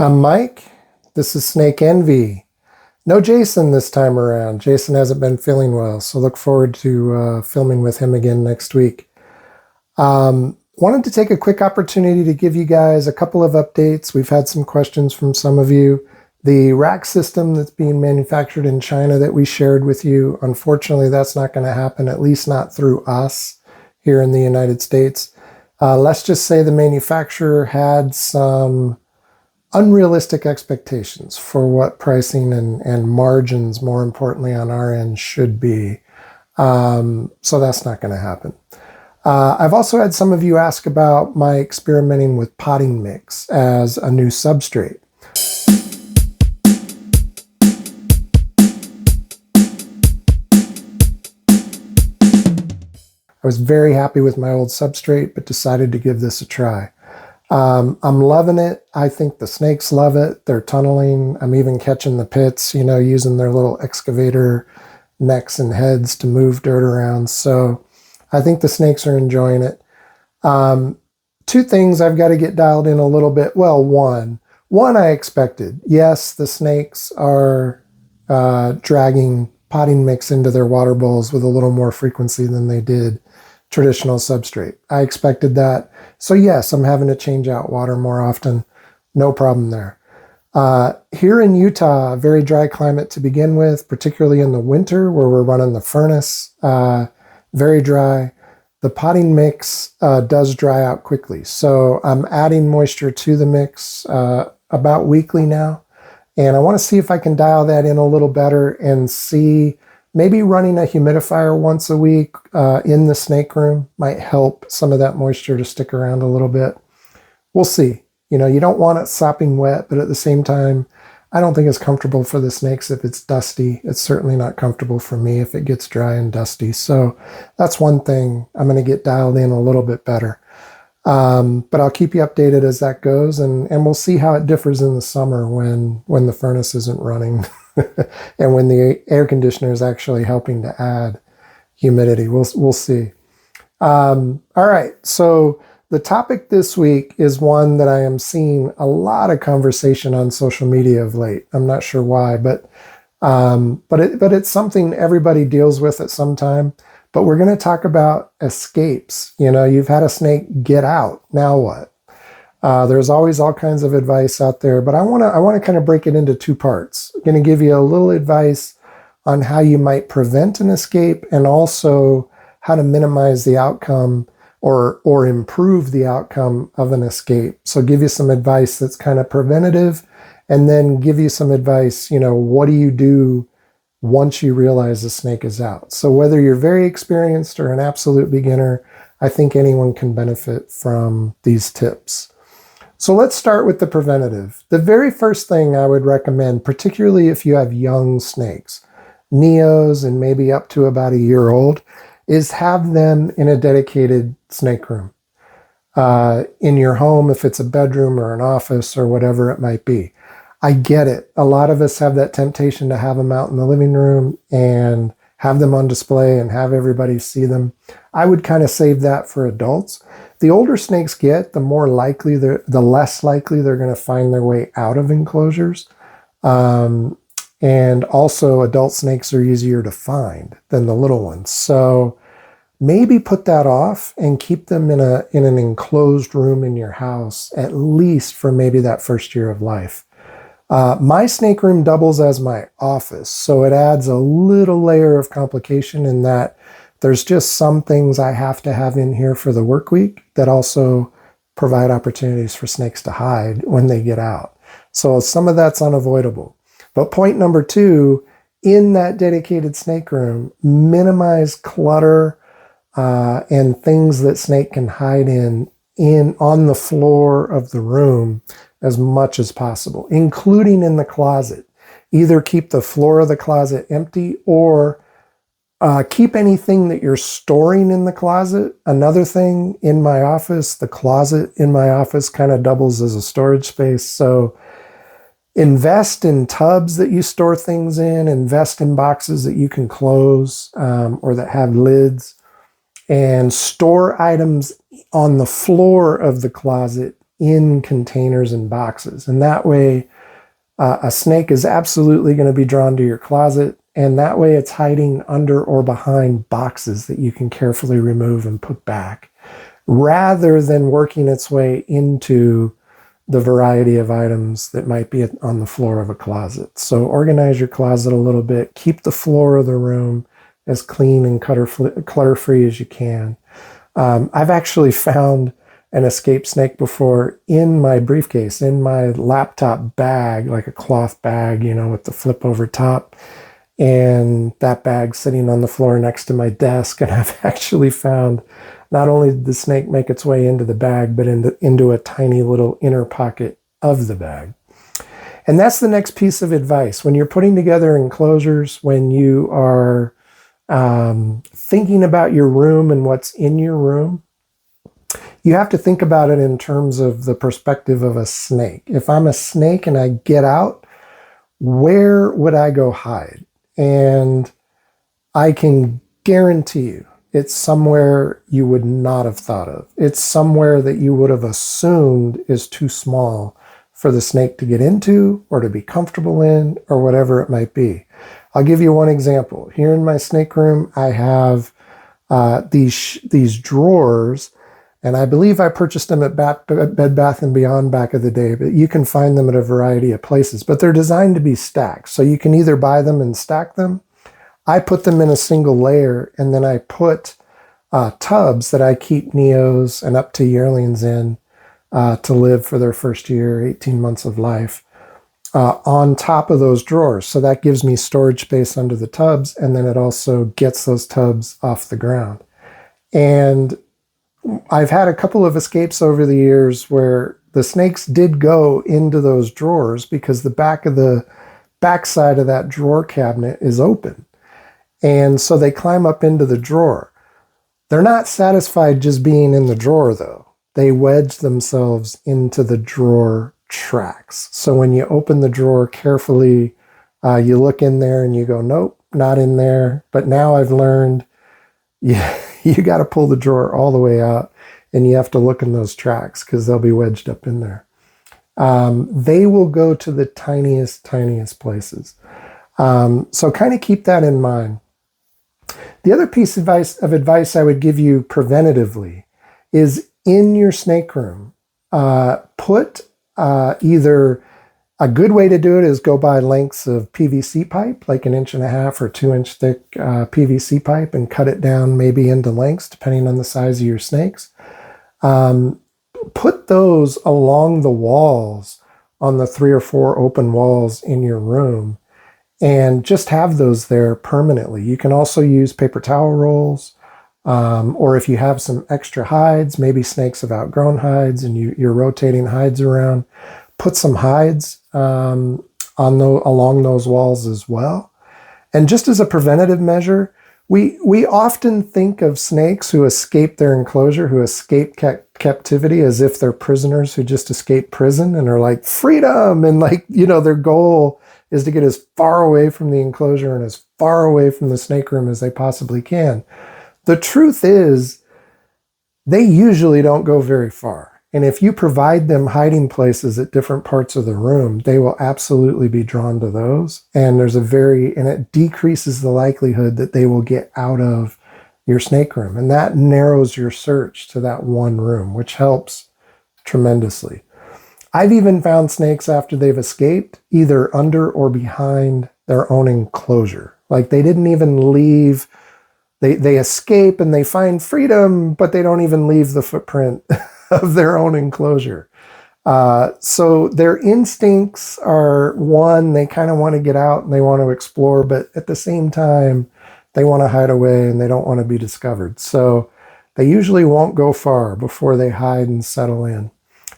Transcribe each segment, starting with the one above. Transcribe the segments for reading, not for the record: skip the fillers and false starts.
I'm Mike. This is Snake Envy. No Jason this time around. Jason hasn't been feeling well, so look forward to filming with him again next week. Wanted to take a quick opportunity to give you guys a couple of updates. We've had some questions from some of you. The rack system that's being manufactured in China that we shared with you, unfortunately, that's not going to happen, at least not through us here in the United States. Let's just say the manufacturer had some unrealistic expectations for what pricing and margins, more importantly on our end, should be. So that's not going to happen. I've also had some of you ask about my experimenting with potting mix as a new substrate. I was very happy with my old substrate, but decided to give this a try. I'm loving it. I think the snakes love it. They're tunneling. I'm even catching the pits, using their little excavator necks and heads to move dirt around. So I think the snakes are enjoying it. Two things I've got to get dialed in a little bit. Well, one I expected. Yes, the snakes are dragging potting mix into their water bowls with a little more frequency than they did traditional substrate. I expected that. So yes, I'm having to change out water more often. No problem there. Here in Utah, very dry climate to begin with, particularly in the winter where we're running the furnace, very dry. The potting mix does dry out quickly. So I'm adding moisture to the mix about weekly now. And I want to see if I can dial that in a little better and see maybe running a humidifier once a week in the snake room might help some of that moisture to stick around a little bit. We'll see. You don't want it sopping wet, but at the same time, I don't think it's comfortable for the snakes if it's dusty. It's certainly not comfortable for me if it gets dry and dusty. So that's one thing I'm going to get dialed in a little bit better. But I'll keep you updated as that goes, and we'll see how it differs in the summer when the furnace isn't running and when the air conditioner is actually helping to add humidity. We'll see. All right, so the topic this week is one that I am seeing a lot of conversation on social media of late. I'm not sure why, but it's something everybody deals with at some time. But we're going to talk about escapes. You've had a snake get out. Now what? There's always all kinds of advice out there, but I want to kind of break it into two parts. I'm going to give you a little advice on how you might prevent an escape and also how to minimize the outcome or improve the outcome of an escape. So give you some advice that's kind of preventative, and then give you some advice, what do you do once you realize the snake is out? So whether you're very experienced or an absolute beginner, I think anyone can benefit from these tips. So let's start with the preventative. The very first thing I would recommend, particularly if you have young snakes, neos and maybe up to about a year old, is have them in a dedicated snake room. In your home, if it's a bedroom or an office or whatever it might be. I get it. A lot of us have that temptation to have them out in the living room and have them on display and have everybody see them. I would kind of save that for adults. The older snakes get, the less likely they're going to find their way out of enclosures. And also adult snakes are easier to find than the little ones. So maybe put that off and keep them in an enclosed room in your house, at least for maybe that first year of life. My snake room doubles as my office, so it adds a little layer of complication in that there's just some things I have to have in here for the work week that also provide opportunities for snakes to hide when they get out. So some of that's unavoidable. But point number two, in that dedicated snake room, minimize clutter and things that snake can hide in on the floor of the room as much as possible, including in the closet. Either keep the floor of the closet empty or keep anything that you're storing in the closet. Another thing in my office, the closet in my office kind of doubles as a storage space. So invest in tubs that you store things in, invest in boxes that you can close or that have lids, and store items on the floor of the closet in containers and boxes. And that way, a snake is absolutely going to be drawn to your closet. And that way it's hiding under or behind boxes that you can carefully remove and put back, rather than working its way into the variety of items that might be on the floor of a closet. So organize your closet a little bit. Keep the floor of the room as clean and clutter-free as you can. I've actually found an escape snake before in my briefcase, in my laptop bag, like a cloth bag, you know, with the flip over top. And that bag sitting on the floor next to my desk. And I've actually found not only did the snake make its way into the bag, but into a tiny little inner pocket of the bag. And that's the next piece of advice. When you're putting together enclosures, when you are thinking about your room and what's in your room, you have to think about it in terms of the perspective of a snake. If I'm a snake and I get out, where would I go hide? And I can guarantee you it's somewhere you would not have thought of. It's somewhere that you would have assumed is too small for the snake to get into or to be comfortable in or whatever it might be. I'll give you one example. Here in my snake room, I have these drawers, and I believe I purchased them at Bed Bath & Beyond back of the day, but you can find them at a variety of places. But they're designed to be stacked, so you can either buy them and stack them. I put them in a single layer, and then I put tubs that I keep Neos and up to yearlings in to live for their first year, 18 months of life, on top of those drawers. So that gives me storage space under the tubs, and then it also gets those tubs off the ground. And I've had a couple of escapes over the years where the snakes did go into those drawers because the backside of that drawer cabinet is open. And so they climb up into the drawer. They're not satisfied just being in the drawer, though. They wedge themselves into the drawer tracks. So when you open the drawer carefully, you look in there and you go, nope, not in there. But now I've learned, you got to pull the drawer all the way out, and you have to look in those tracks because they'll be wedged up in there. They will go to the tiniest places. So kind of keep that in mind. The other piece of advice I would give you preventatively is in your snake room, put either a good way to do it is go buy lengths of PVC pipe, like 1.5 inch or 2 inch thick PVC pipe, and cut it down maybe into lengths, depending on the size of your snakes. Put those along the walls on the 3 or 4 open walls in your room, and just have those there permanently. You can also use paper towel rolls, or if you have some extra hides, maybe snakes have outgrown hides and you're rotating hides around, put some hides along those walls as well. And just as a preventative measure, we often think of snakes who escape their enclosure, who escape captivity, as if they're prisoners who just escaped prison and are like, freedom! And like, you know, their goal is to get as far away from the enclosure and as far away from the snake room as they possibly can. The truth is, they usually don't go very far. And if you provide them hiding places at different parts of the room, they will absolutely be drawn to those. And it decreases the likelihood that they will get out of your snake room. And that narrows your search to that one room, which helps tremendously. I've even found snakes after they've escaped, either under or behind their own enclosure. Like they didn't even leave. They escape and they find freedom, but they don't even leave the footprint of their own enclosure. So their instincts are, one, they kind of want to get out and they want to explore, but at the same time, they want to hide away and they don't want to be discovered. So they usually won't go far before they hide and settle in.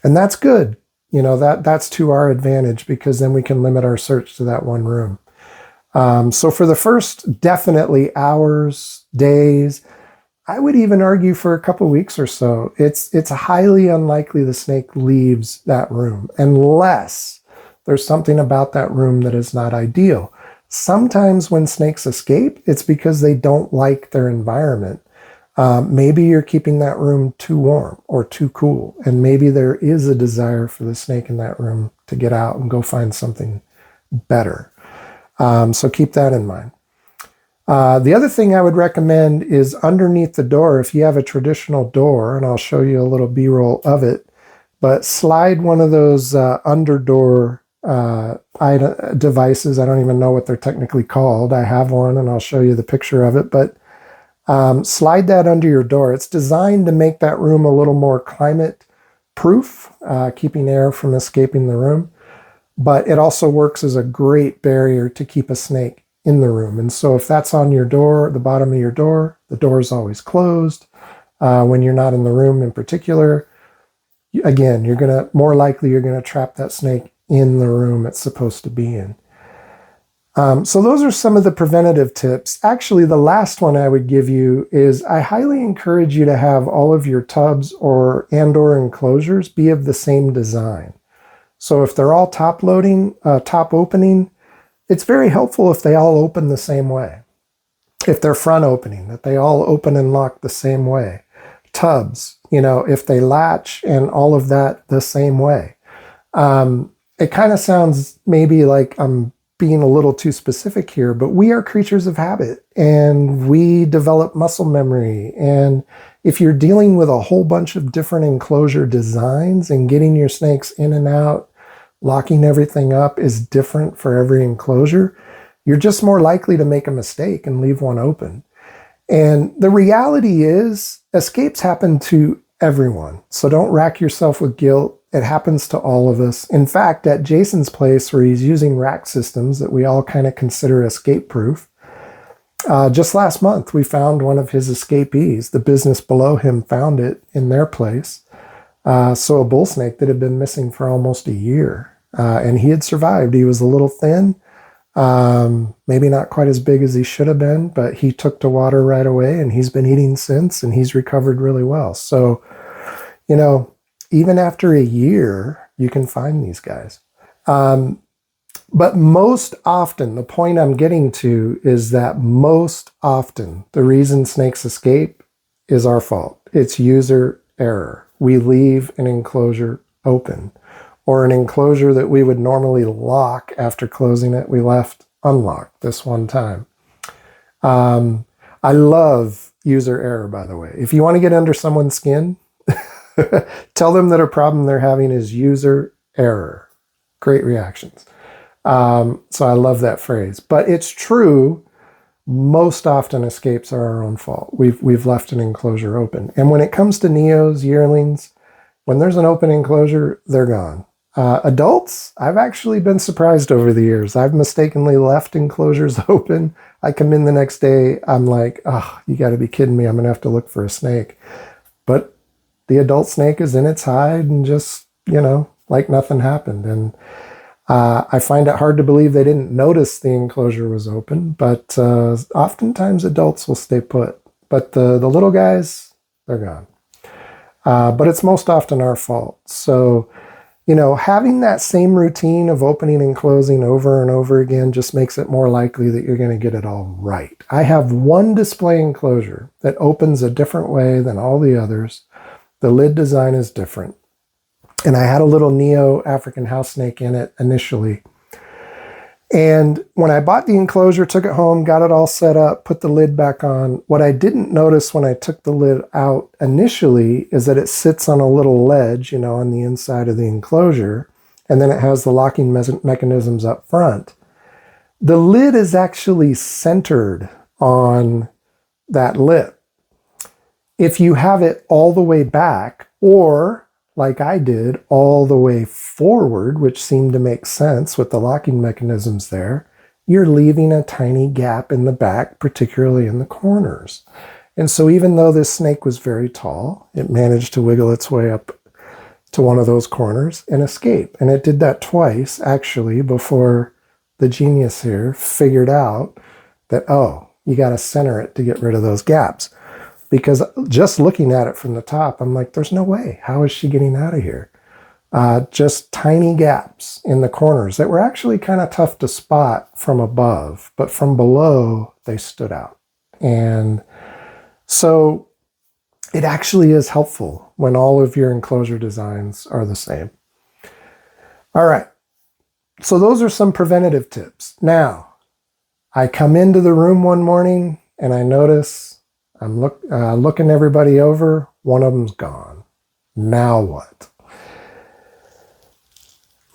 And that's good. You know, that's to our advantage, because then we can limit our search to that one room. So for the first definitely hours, days, I would even argue for a couple weeks or so, it's highly unlikely the snake leaves that room unless there's something about that room that is not ideal. Sometimes when snakes escape, it's because they don't like their environment. Maybe you're keeping that room too warm or too cool, and maybe there is a desire for the snake in that room to get out and go find something better. So keep that in mind. The other thing I would recommend is underneath the door, if you have a traditional door, and I'll show you a little B-roll of it, but slide one of those under door devices. I don't even know what they're technically called. I have one, and I'll show you the picture of it, but slide that under your door. It's designed to make that room a little more climate proof, keeping air from escaping the room, but it also works as a great barrier to keep a snake in the room. And so if that's on your door, the bottom of your door, the door is always closed. When you're not in the room in particular, again, more likely you're gonna trap that snake in the room it's supposed to be in. So those are some of the preventative tips. Actually, the last one I would give you is I highly encourage you to have all of your tubs or enclosures be of the same design. So if they're all top opening, it's very helpful if they all open the same way. If they're front opening, that they all open and lock the same way. Tubs, if they latch and all of that the same way. It kind of sounds maybe like I'm being a little too specific here, but we are creatures of habit and we develop muscle memory. And if you're dealing with a whole bunch of different enclosure designs and getting your snakes in and out, locking everything up is different for every enclosure, you're just more likely to make a mistake and leave one open. And the reality is, escapes happen to everyone. So don't rack yourself with guilt. It happens to all of us. In fact, at Jason's place, where he's using rack systems that we all kind of consider escape proof, just last month, we found one of his escapees. The business below him found it in their place. So a bull snake that had been missing for almost a year. And he had survived. He was a little thin, maybe not quite as big as he should have been, but he took to water right away, and he's been eating since, and he's recovered really well. So, even after a year, you can find these guys. But most often, the point I'm getting to is that most often, the reason snakes escape is our fault. It's user error. We leave an enclosure open, or an enclosure that we would normally lock after closing it, we left unlocked this one time. I love user error, by the way. If you want to get under someone's skin, tell them that a problem they're having is user error. Great reactions. So I love that phrase. But it's true, most often escapes are our own fault. We've left an enclosure open. And when it comes to neos, yearlings, when there's an open enclosure, they're gone. Adults, I've actually been surprised over the years. I've mistakenly left enclosures open. I come in the next day, I'm like, oh, you got to be kidding me. I'm going to have to look for a snake. But the adult snake is in its hide and just, like nothing happened. And I find it hard to believe they didn't notice the enclosure was open, but oftentimes adults will stay put. But the little guys, they're gone. But it's most often our fault. So, having that same routine of opening and closing over and over again just makes it more likely that you're going to get it all right. I have one display enclosure that opens a different way than all the others. The lid design is different. And I had a little Neo African house snake in it initially. And when I bought the enclosure, took it home, got it all set up, put the lid back on, what I didn't notice when I took the lid out initially is that it sits on a little ledge, on the inside of the enclosure, and then it has the locking mechanisms up front. The lid is actually centered on that lip. If you have it all the way back, or like I did, all the way forward, which seemed to make sense with the locking mechanisms there, you're leaving a tiny gap in the back, particularly in the corners. And so even though this snake was very tall, it managed to wiggle its way up to one of those corners and escape. And it did that twice, actually, before the genius here figured out that, oh, you got to center it to get rid of those gaps. Because just looking at it from the top, I'm like, there's no way. How is she getting out of here? Just tiny gaps in the corners that were actually kind of tough to spot from above, but from below, they stood out. And so it actually is helpful when all of your enclosure designs are the same. All right, so those are some preventative tips. Now, I come into the room one morning and I notice I'm looking everybody over, one of them's gone. Now what?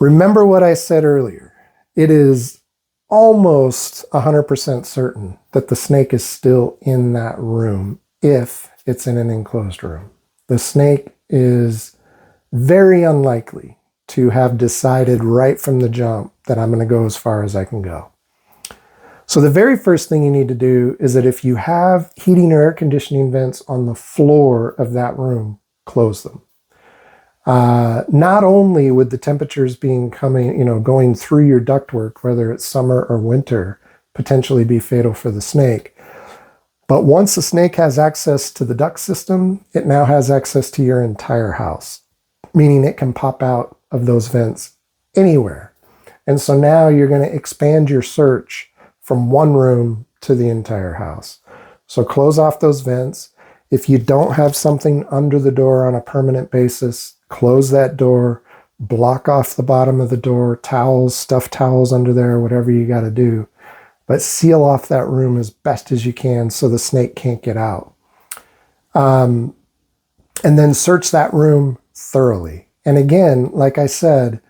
Remember what I said earlier. It is almost 100% certain that the snake is still in that room if it's in an enclosed room. The snake is very unlikely to have decided right from the jump that I'm going to go as far as I can go. So the very first thing you need to do is that if you have heating or air conditioning vents on the floor of that room, close them. Not only would the temperatures going through your ductwork, whether it's summer or winter, potentially be fatal for the snake, but once the snake has access to the duct system, it now has access to your entire house, meaning it can pop out of those vents anywhere. And so now you're going to expand your search from one room to the entire house. So close off those vents. If you don't have something under the door on a permanent basis, close that door, block off the bottom of the door, towels, stuffed towels under there, whatever you got to do. But seal off that room as best as you can so the snake can't get out. And then search that room thoroughly. And again, like I said,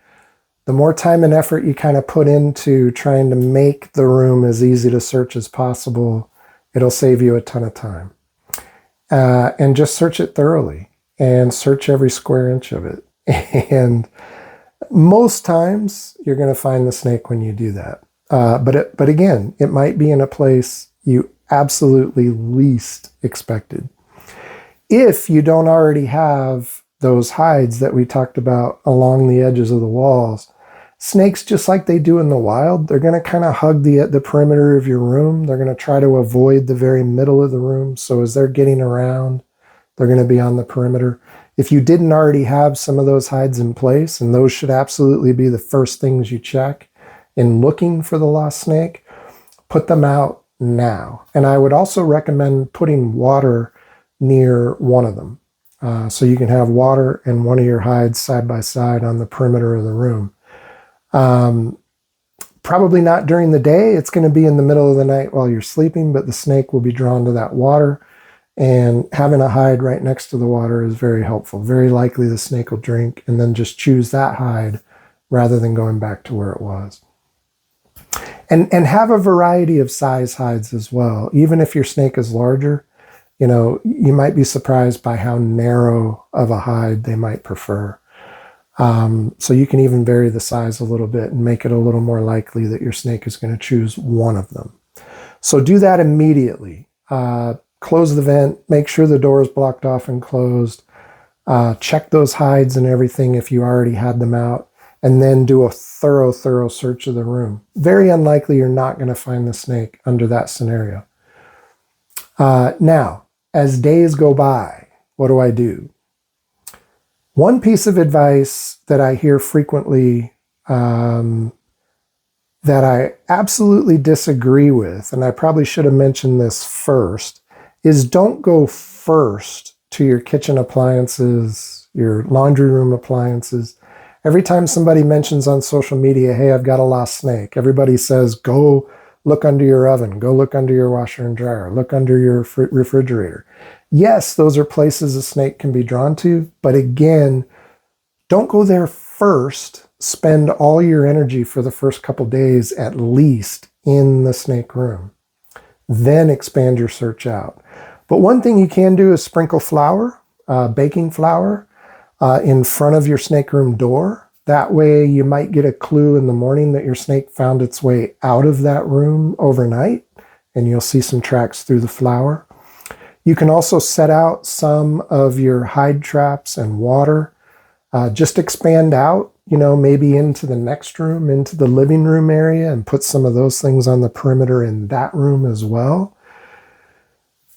the more time and effort you kind of put into trying to make the room as easy to search as possible, it'll save you a ton of time. And just search it thoroughly and search every square inch of it. And most times you're going to find the snake when you do that. But again, it might be in a place you absolutely least expected. If you don't already have those hides that we talked about along the edges of the walls, snakes, just like they do in the wild, they're going to kind of hug the perimeter of your room. They're going to try to avoid the very middle of the room. So as they're getting around, they're going to be on the perimeter. If you didn't already have some of those hides in place, and those should absolutely be the first things you check in looking for the lost snake, put them out now. And I would also recommend putting water near one of them. So you can have water and one of your hides side by side on the perimeter of the room. Probably not during the day. It's going to be in the middle of the night while you're sleeping, but the snake will be drawn to that water. And having a hide right next to the water is very helpful. Very likely the snake will drink and then just choose that hide rather than going back to where it was. And have a variety of size hides as well. Even if your snake is larger, you might be surprised by how narrow of a hide they might prefer. So you can even vary the size a little bit and make it a little more likely that your snake is going to choose one of them. So do that immediately. Close the vent, make sure the door is blocked off and closed. Check those hides and everything if you already had them out, and then do a thorough search of the room. Very unlikely you're not going to find the snake under that scenario. Now, as days go by, what do? One piece of advice that I hear frequently that I absolutely disagree with, and I probably should have mentioned this first, is don't go first to your kitchen appliances, your laundry room appliances. Every time somebody mentions on social media, hey, I've got a lost snake, everybody says, go look under your oven, go look under your washer and dryer, look under your refrigerator. Yes, those are places a snake can be drawn to, but again, don't go there first. Spend all your energy for the first couple days at least in the snake room. Then expand your search out. But one thing you can do is sprinkle flour, baking flour, in front of your snake room door. That way you might get a clue in the morning that your snake found its way out of that room overnight, and you'll see some tracks through the flour. You can also set out some of your hide traps and water. Just expand out, maybe into the next room, into the living room area, and put some of those things on the perimeter in that room as well.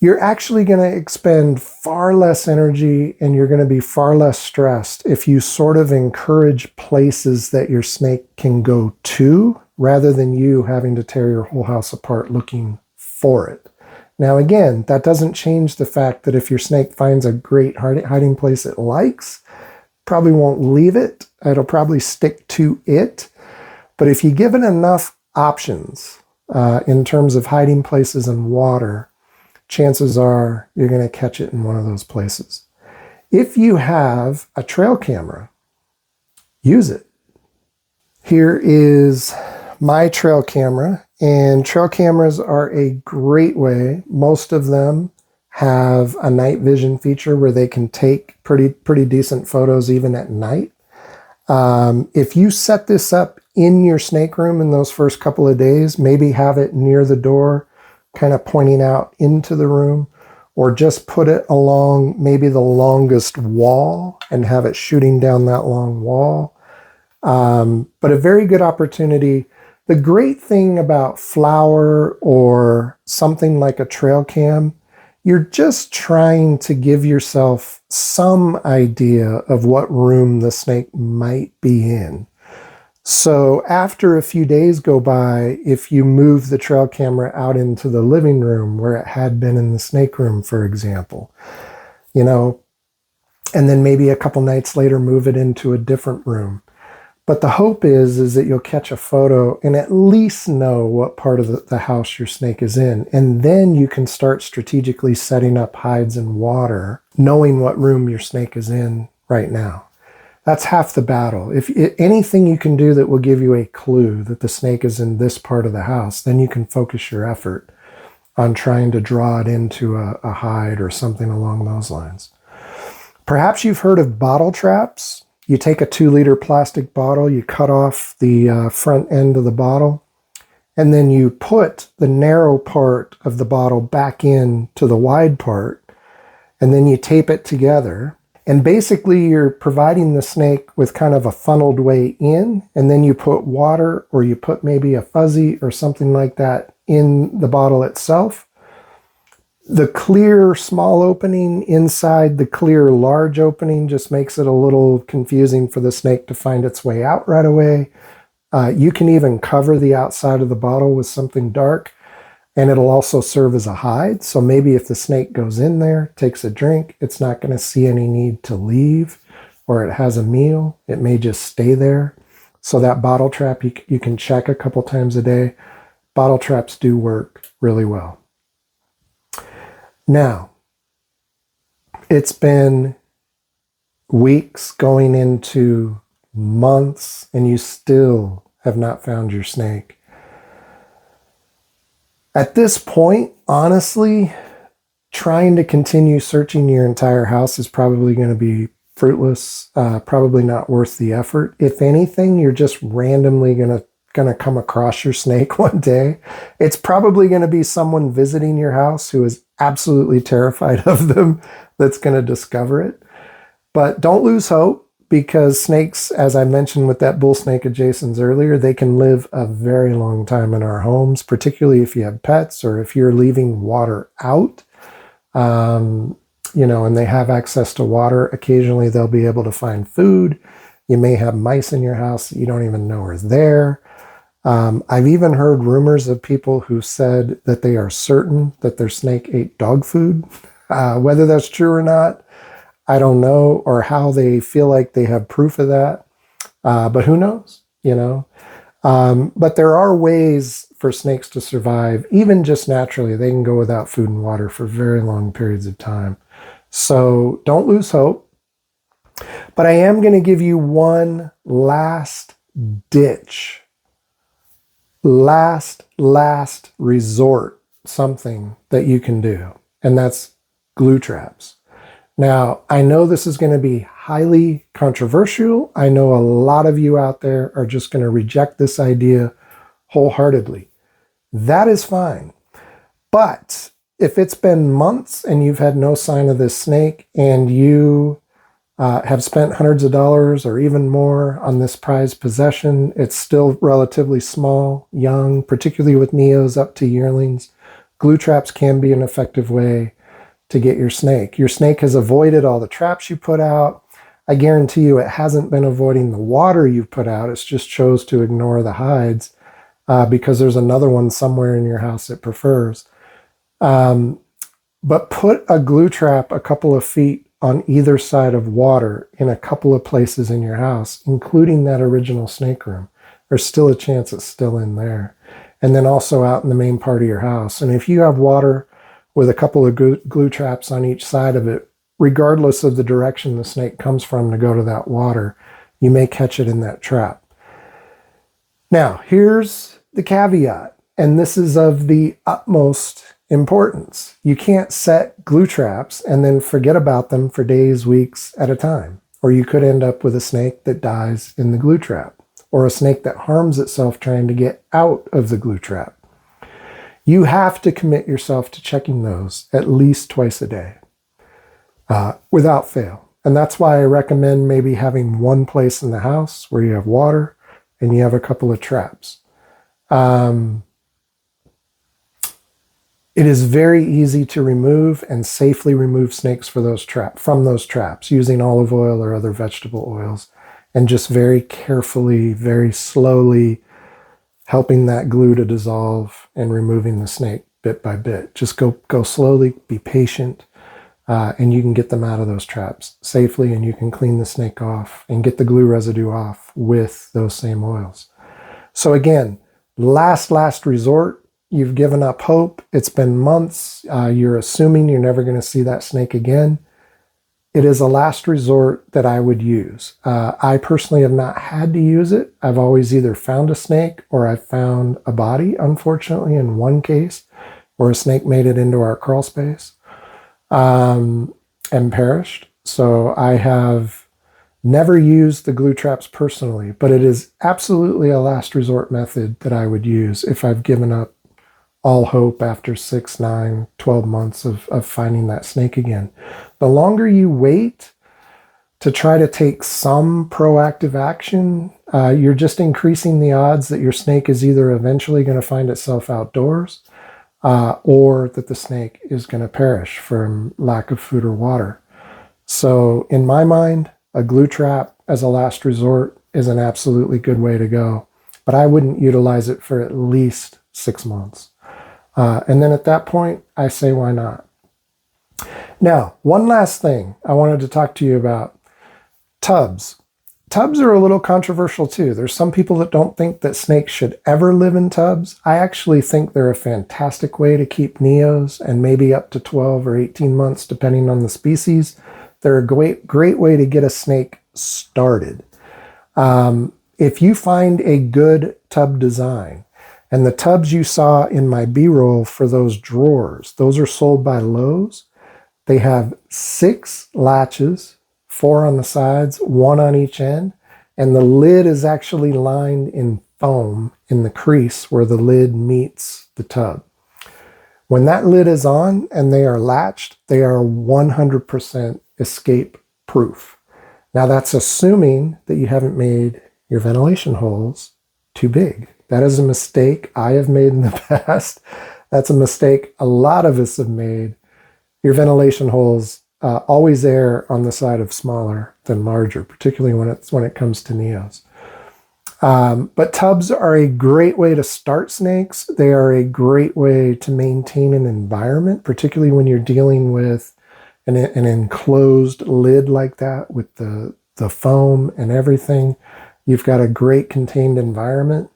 You're actually going to expend far less energy and you're going to be far less stressed if you sort of encourage places that your snake can go to rather than you having to tear your whole house apart looking for it. Now, again, that doesn't change the fact that if your snake finds a great hiding place it likes, probably won't leave it. It'll probably stick to it. But if you give it enough options in terms of hiding places and water, chances are you're going to catch it in one of those places. If you have a trail camera, use it. Here is my trail camera, and trail cameras are a great way. Most of them have a night vision feature where they can take pretty decent photos even at night. If you set this up in your snake room in those first couple of days, maybe have it near the door, kind of pointing out into the room, or just put it along maybe the longest wall and have it shooting down that long wall. But a very good opportunity. The great thing about flower or something like a trail cam, you're just trying to give yourself some idea of what room the snake might be in. So after a few days go by, if you move the trail camera out into the living room where it had been in the snake room, for example, you know, and then maybe a couple nights later move it into a different room. But the hope is that you'll catch a photo and at least know what part of the house your snake is in. And then you can start strategically setting up hides and water, knowing what room your snake is in right now. That's half the battle. If anything you can do that will give you a clue that the snake is in this part of the house, then you can focus your effort on trying to draw it into a hide or something along those lines. Perhaps you've heard of bottle traps. You take a 2-liter plastic bottle, you cut off the front end of the bottle, and then you put the narrow part of the bottle back into the wide part, and then you tape it together. And basically you're providing the snake with kind of a funneled way in, and then you put water or you put maybe a fuzzy or something like that in the bottle itself. The clear small opening inside the clear large opening just makes it a little confusing for the snake to find its way out right away. You can even cover the outside of the bottle with something dark, and it'll also serve as a hide. So maybe if the snake goes in there, takes a drink, it's not going to see any need to leave, or it has a meal, it may just stay there. So that bottle trap, you can check a couple times a day. Bottle traps do work really well. Now, it's been weeks going into months, and you still have not found your snake. At this point, honestly, trying to continue searching your entire house is probably going to be fruitless, probably not worth the effort. If anything, you're just randomly going to come across your snake one day. It's probably going to be someone visiting your house who is absolutely terrified of them that's going to discover it. But don't lose hope, because snakes, as I mentioned with that bull snake of Jason's earlier, they can live a very long time in our homes, particularly if you have pets or if you're leaving water out, you know, and they have access to water. Occasionally they'll be able to find food. You may have mice in your house that you don't even know are there. I've even heard rumors of people who said that they are certain that their snake ate dog food. Whether that's true or not, I don't know, or how they feel like they have proof of that. But who knows, you know? But there are ways for snakes to survive, even just naturally. They can go without food and water for very long periods of time. So don't lose hope. But I am going to give you one last ditch, last resort, something that you can do, and that's glue traps. Now, I know this is going to be highly controversial. I know a lot of you out there are just going to reject this idea wholeheartedly. That is fine. But if it's been months and you've had no sign of this snake, and you have spent hundreds of dollars or even more on this prized possession, it's still relatively small, young, particularly with neos up to yearlings, glue traps can be an effective way to get your snake. Your snake has avoided all the traps you put out. I guarantee you it hasn't been avoiding the water you've put out. It's just chose to ignore the hides because there's another one somewhere in your house it prefers. But put a glue trap a couple of feet on either side of water in a couple of places in your house, including that original snake room. There's still a chance it's still in there. And then also out in the main part of your house. And if you have water with a couple of glue traps on each side of it, regardless of the direction the snake comes from to go to that water, you may catch it in that trap. Now, here's the caveat, and this is of the utmost importance. You can't set glue traps and then forget about them for days, weeks at a time, or you could end up with a snake that dies in the glue trap, or a snake that harms itself trying to get out of the glue trap. You have to commit yourself to checking those at least twice a day, without fail. And that's why I recommend maybe having one place in the house where you have water and you have a couple of traps. It is very easy to remove and safely remove snakes from those traps using olive oil or other vegetable oils, and just very carefully, very slowly helping that glue to dissolve and removing the snake bit by bit. Just go slowly, be patient, and you can get them out of those traps safely, and you can clean the snake off and get the glue residue off with those same oils. So again, last resort. You've given up hope. It's been months. You're assuming you're never going to see that snake again. It is a last resort that I would use. I personally have not had to use it. I've always either found a snake or I've found a body, unfortunately, in one case, where a snake made it into our crawl space and perished. So I have never used the glue traps personally, but it is absolutely a last resort method that I would use if I've given up all hope after 6, 9, 12 months of finding that snake again. The longer you wait to try to take some proactive action, you're just increasing the odds that your snake is either eventually going to find itself outdoors or that the snake is going to perish from lack of food or water. So in my mind, a glue trap as a last resort is an absolutely good way to go, but I wouldn't utilize it for at least 6 months. And then at that point, I say, why not? Now, one last thing I wanted to talk to you about. Tubs. Tubs are a little controversial too. There's some people that don't think that snakes should ever live in tubs. I actually think they're a fantastic way to keep neos, and maybe up to 12 or 18 months, depending on the species. They're a great way to get a snake started. If you find a good tub design, and the tubs you saw in my B-roll for those drawers, those are sold by Lowe's. They have 6 latches, 4 on the sides, 1 on each end, and the lid is actually lined in foam in the crease where the lid meets the tub. When that lid is on and they are latched, they are 100% escape proof. Now that's assuming that you haven't made your ventilation holes too big. That is a mistake I have made in the past. That's a mistake a lot of us have made. Your ventilation holes always err on the side of smaller than larger, particularly when it comes to neos. But tubs are a great way to start snakes. They are a great way to maintain an environment, particularly when you're dealing with an enclosed lid like that with the foam and everything. You've got a great contained environment.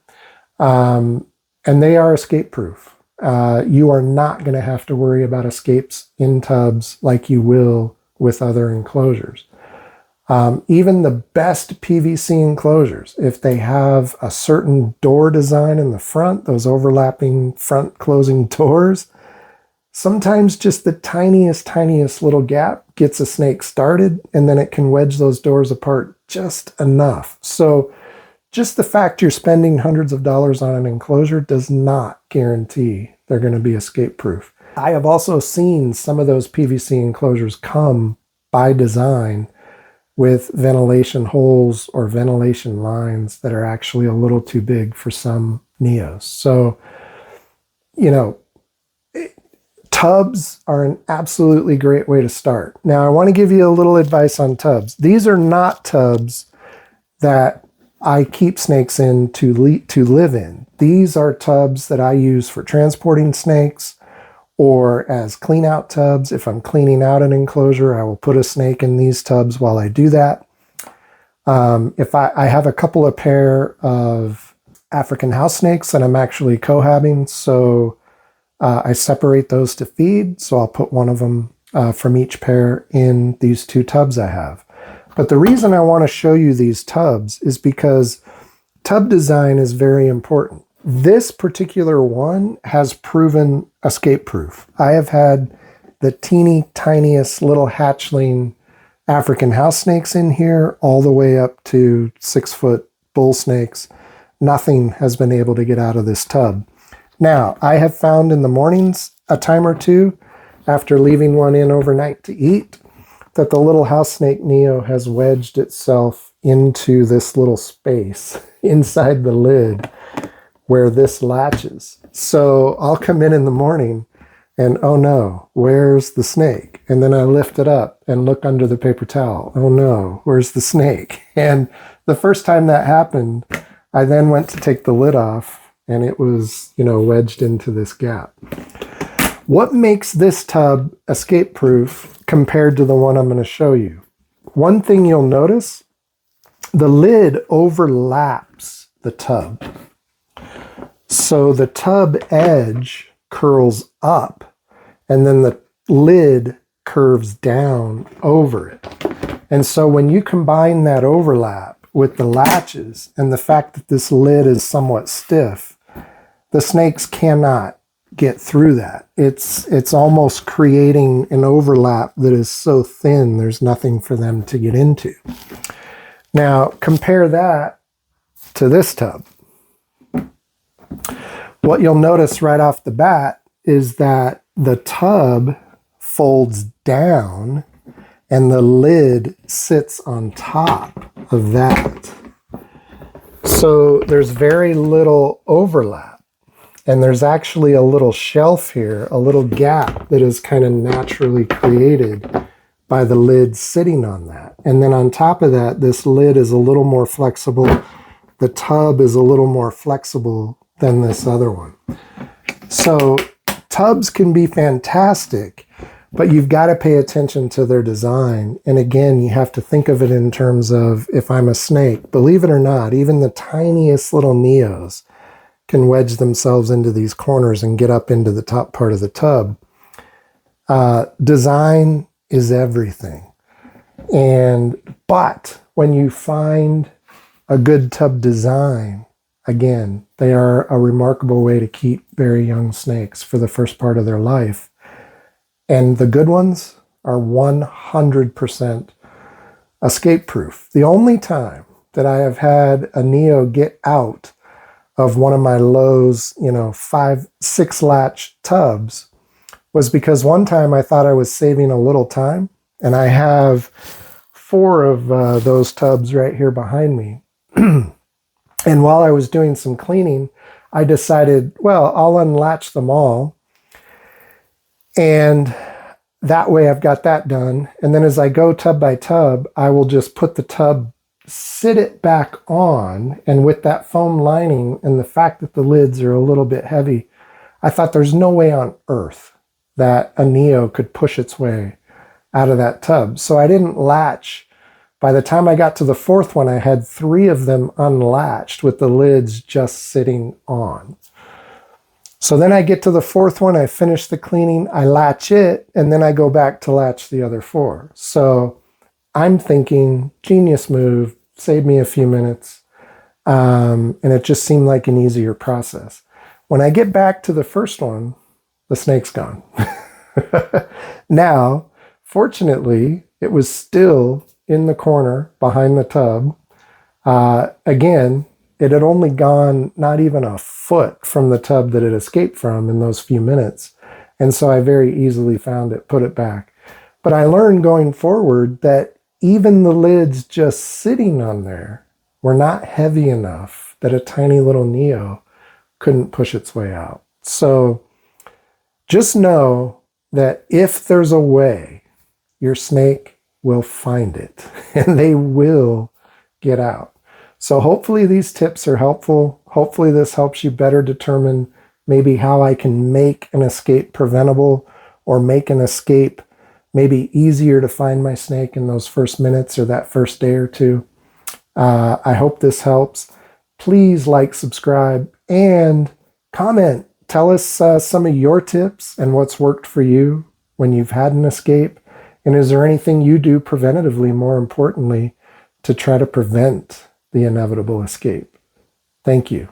And they are escape proof. You are not going to have to worry about escapes in tubs like you will with other enclosures. Even the best PVC enclosures, if they have a certain door design in the front, those overlapping front closing doors, sometimes just the tiniest little gap gets a snake started, and then it can wedge those doors apart just enough. So just the fact you're spending hundreds of dollars on an enclosure does not guarantee they're going to be escape proof. I have also seen some of those PVC enclosures come by design with ventilation holes or ventilation lines that are actually a little too big for some neos. So, tubs are an absolutely great way to start. Now, I want to give you a little advice on tubs. These are not tubs that I keep snakes in to live in. These are tubs that I use for transporting snakes or as clean out tubs. If I'm cleaning out an enclosure, I will put a snake in these tubs while I do that. If I have a couple of pair of African house snakes that I'm actually cohabbing, so I separate those to feed, so I'll put one of them from each pair in these two tubs I have. But the reason I want to show you these tubs is because tub design is very important. This particular one has proven escape proof. I have had the teeny tiniest little hatchling African house snakes in here all the way up to 6-foot bull snakes. Nothing has been able to get out of this tub. Now, I have found in the mornings a time or two after leaving one in overnight to eat that the little house snake Neo has wedged itself into this little space inside the lid where this latches. So I'll come in the morning and, oh no, where's the snake? And then I lift it up and look under the paper towel. Oh no, where's the snake? And the first time that happened, I then went to take the lid off and it was, wedged into this gap. What makes this tub escape proof compared to the one I'm going to show you? One thing you'll notice, the lid overlaps the tub. So the tub edge curls up and then the lid curves down over it. And so when you combine that overlap with the latches and the fact that this lid is somewhat stiff, the snakes cannot get through that. It's almost creating an overlap that is so thin there's nothing for them to get into. Now compare that to this tub. What you'll notice right off the bat is that the tub folds down and the lid sits on top of that. So there's very little overlap. And there's actually a little shelf here, a little gap that is kind of naturally created by the lid sitting on that. And then on top of that, this lid is a little more flexible. The tub is a little more flexible than this other one. So tubs can be fantastic, but you've got to pay attention to their design. And again, you have to think of it in terms of, if I'm a snake, believe it or not, even the tiniest little Neos can wedge themselves into these corners and get up into the top part of the tub. Design is everything. But when you find a good tub design, again, they are a remarkable way to keep very young snakes for the first part of their life. And the good ones are 100% escape proof. The only time that I have had a Neo get out of one of my Lowe's, 5-6 latch tubs was because one time I thought I was saving a little time, and I have 4 of those tubs right here behind me. And while I was doing some cleaning, I decided, well, I'll unlatch them all, and that way I've got that done. And then as I go tub by tub, I will just put the tub, sit it back on, and with that foam lining and the fact that the lids are a little bit heavy, I thought there's no way on earth that a Neo could push its way out of that tub. So I didn't latch. By the time I got to the 4th one, I had 3 of them unlatched with the lids just sitting on. So then I get to the 4th one, I finish the cleaning, I latch it, and then I go back to latch the other 4. So I'm thinking, genius move, saved me a few minutes, and it just seemed like an easier process. When I get back to the first one, the snake's gone. Now, fortunately, it was still in the corner behind the tub. Again, it had only gone not even a foot from the tub that it escaped from in those few minutes, and so I very easily found it, put it back. But I learned going forward that even the lids just sitting on there were not heavy enough that a tiny little Neo couldn't push its way out. So just know that if there's a way, your snake will find it and they will get out. So hopefully these tips are helpful. Hopefully this helps you better determine maybe how I can make an escape preventable or make an escape maybe easier to find my snake in those first minutes or that first day or two. I hope this helps. Please like, subscribe, and comment. Tell us some of your tips and what's worked for you when you've had an escape. And is there anything you do preventatively, more importantly, to try to prevent the inevitable escape? Thank you.